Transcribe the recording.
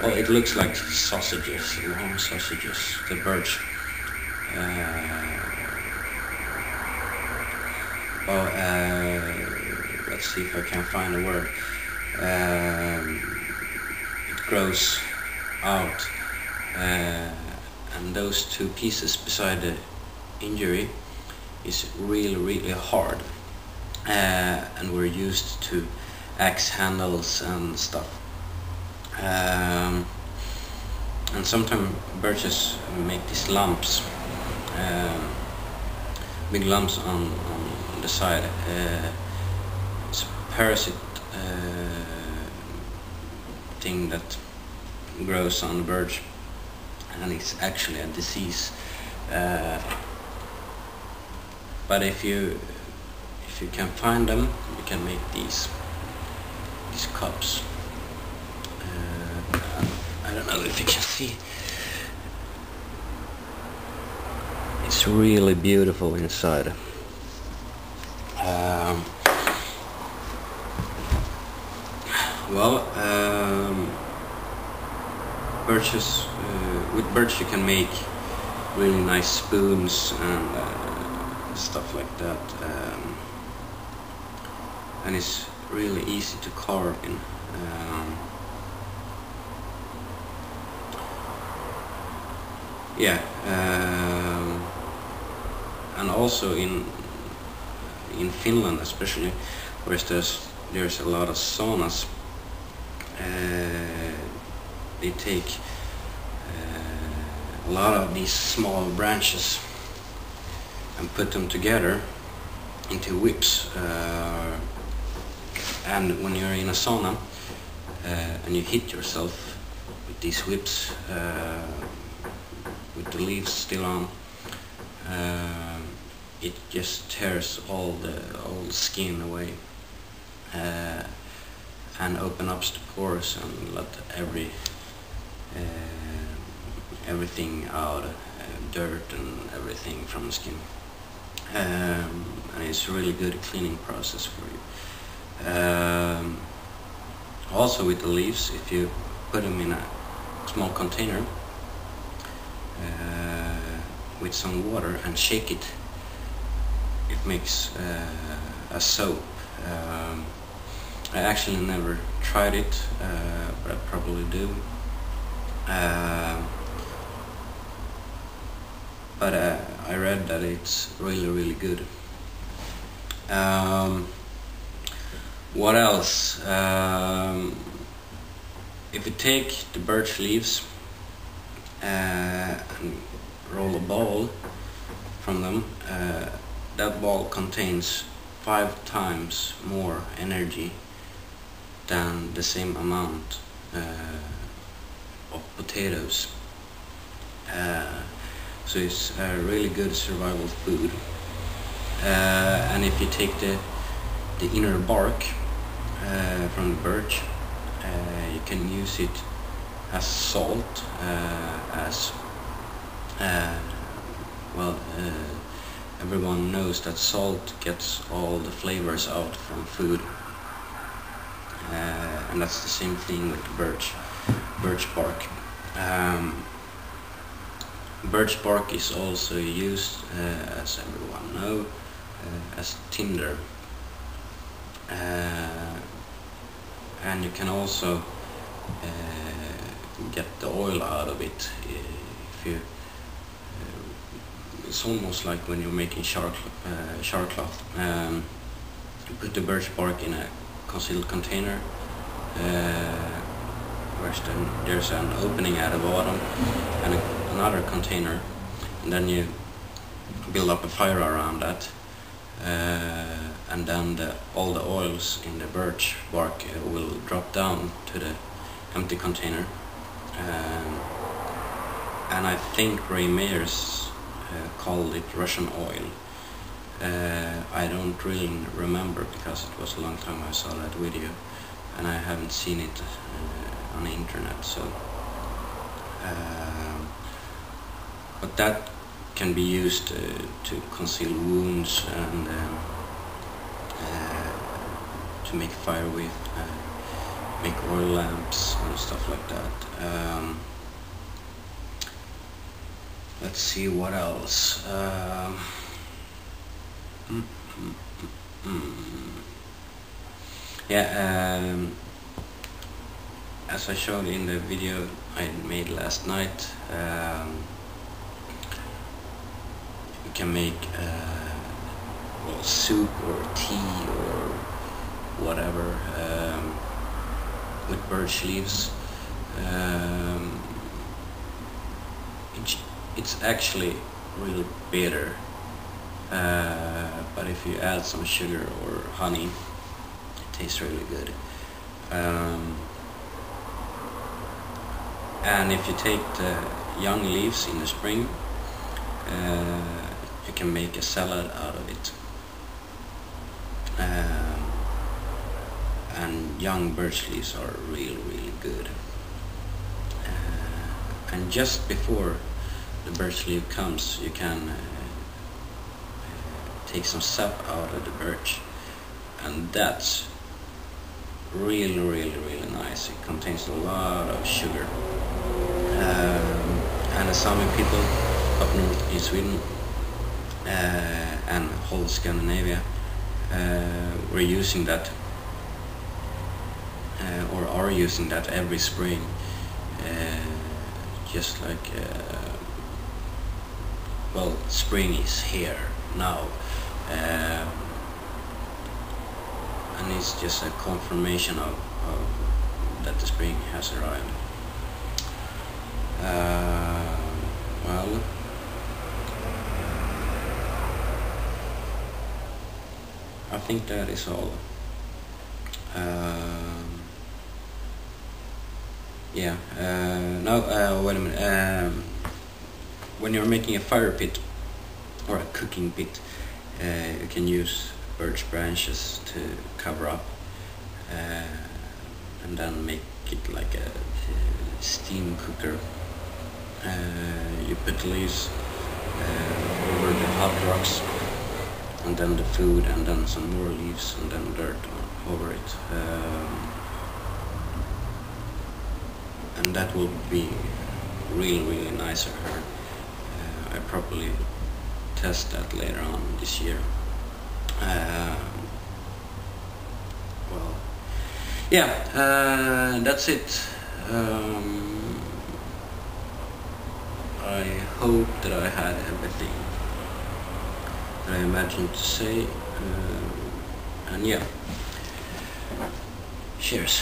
well, it looks like sausages, long sausages, the birch. Let's see if I can find a word. It grows out, and those two pieces beside the injury is really hard, and were used to axe handles and stuff. And sometimes birches make these lumps, big lumps on the side. It's a parasite thing that grows on the birch, and it's actually a disease. But if you can find them, you can make these cups. I don't know if you can see. It's really beautiful inside. Birches. With birch you can make really nice spoons and stuff like that, and it's really easy to carve in. And also in Finland, especially, where there's a lot of saunas, they take a lot of these small branches and put them together into whips. And when you're in a sauna and you hit yourself with these whips, with the leaves still on, it just tears all the old skin away, and open up the pores and let everything out, dirt and everything from the skin. And it's a really good cleaning process for you. Also with the leaves, if you put them in a small container with some water and shake it, it makes a soap. I actually never tried it, but I probably do. But I read that it's really good. What else? If you take the birch leaves and roll a ball from them, that ball contains 5 times more energy than the same amount of potatoes. So it's a really good survival food. And if you take the inner bark from the birch, you can use it as salt, everyone knows that salt gets all the flavors out from food, and that's the same thing with the birch bark. Birch bark is also used, as everyone knows, as tinder, and you can also get the oil out of it. If you, it's almost like when you're making shower cloth. You put the birch bark in a concealed container, where there's an opening at the bottom and another container, and then you build up a fire around that, and then all the oils in the birch bark will drop down to the empty container. And I think Ray Mayers called it Russian oil. I don't really remember because it was a long time I saw that video, and I haven't seen it on the internet. So, but that can be used to conceal wounds and to make fire with, make oil lamps and stuff like that. Let's see what else. Yeah, as I showed in the video I made last night, you can make well, soup or tea or whatever with birch leaves. It's actually really bitter, but if you add some sugar or honey, it tastes really good. And if you take the young leaves in the spring, you can make a salad out of it. And young birch leaves are really good. And just before the birch leaf comes, you can take some sap out of the birch, and that's really nice. It contains a lot of sugar. And the Sami people up north in Sweden and whole Scandinavia were using that or are using that every spring, just like well, spring is here now, and it's just a confirmation of that the spring has arrived. Well, I think that is all. Yeah, no, wait a minute. When you're making a fire pit or a cooking pit, you can use birch branches to cover up, and then make it like a steam cooker. You put leaves over the hot rocks, and then the food, and then some more leaves, and then dirt over it. And that will be really nice. I probably test that later on this year. Well, yeah, that's it. I hope that I had everything that I imagined to say, and yeah, cheers.